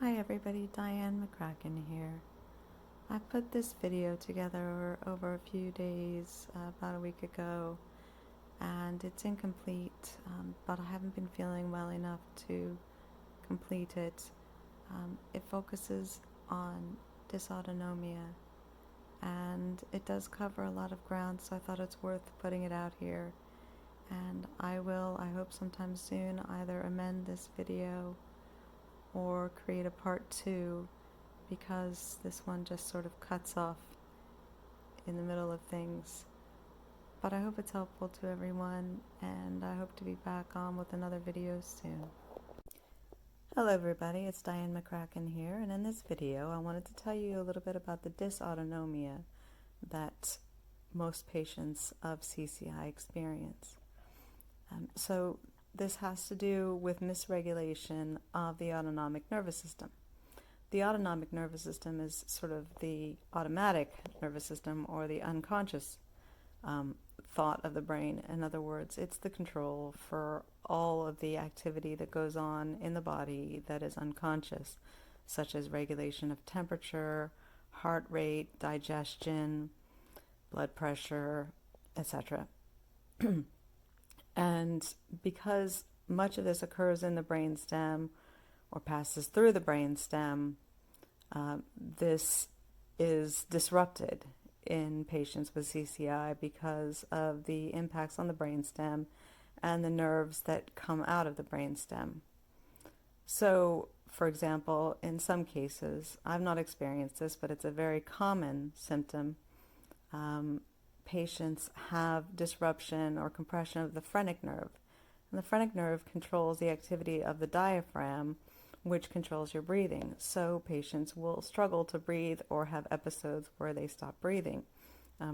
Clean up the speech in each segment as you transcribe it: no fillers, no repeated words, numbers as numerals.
Hi everybody, Diane McCracken here. I put this video together over a few days, about a week ago, and it's incomplete, but I haven't been feeling well enough to complete it. It focuses on dysautonomia, and it does cover a lot of ground, so I thought it's worth putting it out here. And I will, I hope sometime soon, either amend this video or create a part 2, because this one just sort of cuts off in the middle of things. But I hope it's helpful to everyone, and I hope to be back on with another video soon. Hello everybody, it's Diane McCracken here, and in this video I wanted to tell you a little bit about the dysautonomia that most patients of CCI experience. So this has to do with misregulation of the autonomic nervous system. The autonomic nervous system is sort of the automatic nervous system, or the unconscious thought of the brain. In other words, it's the control for all of the activity that goes on in the body that is unconscious, such as regulation of temperature, heart rate, digestion, blood pressure, etc. And because much of this occurs in the brainstem or passes through the brainstem, this is disrupted in patients with CCI because of the impacts on the brainstem and the nerves that come out of the brainstem. So, for example, in some cases, I've not experienced this, but it's a very common symptom. Patients have disruption or compression of the phrenic nerve. And the phrenic nerve controls the activity of the diaphragm, which controls your breathing. So patients will struggle to breathe or have episodes where they stop breathing,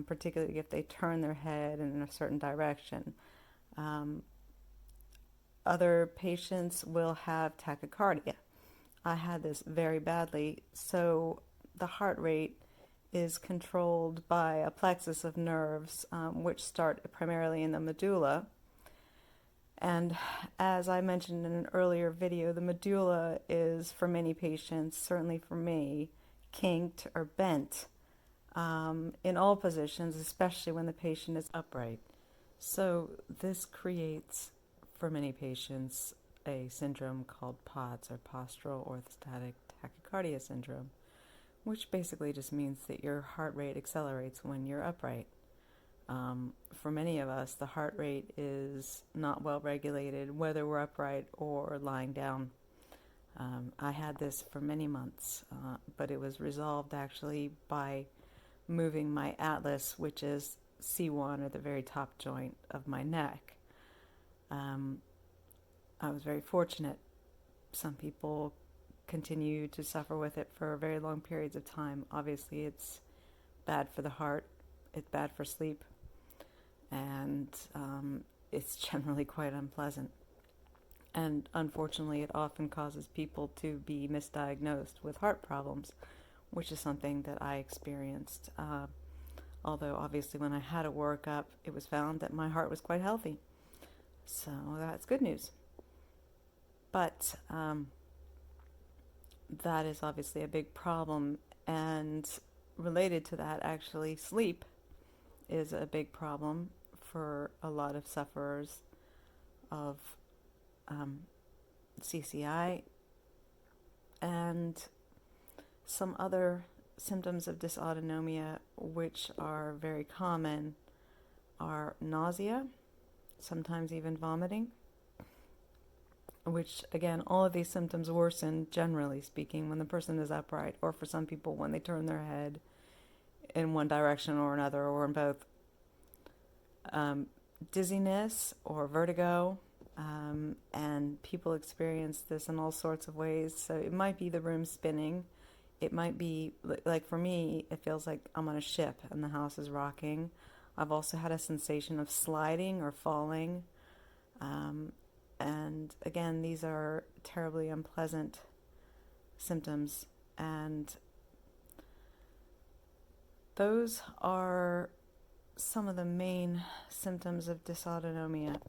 particularly if they turn their head in a certain direction. Other patients will have tachycardia. I had this very badly. So the heart rate is controlled by a plexus of nerves, which start primarily in the medulla. And as I mentioned in an earlier video, the medulla is, for many patients, certainly for me, kinked or bent in all positions, especially when the patient is upright. So this creates, for many patients, a syndrome called POTS, or postural orthostatic tachycardia syndrome, which basically just means that your heart rate accelerates when you're upright. For many of us, the heart rate is not well regulated, whether we're upright or lying down. I had this for many months, but it was resolved actually by moving my atlas, which is C1, or the very top joint of my neck. I was very fortunate. Some people continue to suffer with it for very long periods of time. Obviously, it's bad for the heart, it's bad for sleep, and it's generally quite unpleasant. And unfortunately, it often causes people to be misdiagnosed with heart problems, which is something that I experienced. Although obviously when I had a workup, it was found that my heart was quite healthy. So that's good news. But that is obviously a big problem, and related to that, actually, sleep is a big problem for a lot of sufferers of CCI. And some other symptoms of dysautonomia, which are very common, are nausea, sometimes even vomiting, which, again, all of these symptoms worsen, generally speaking, when the person is upright, or for some people when they turn their head in one direction or another, or in both. Dizziness or vertigo, and people experience this in all sorts of ways. So it might be the room spinning. It might be, like for me, it feels like I'm on a ship and the house is rocking. I've also had a sensation of sliding or falling. And again, these are terribly unpleasant symptoms, and those are some of the main symptoms of dysautonomia.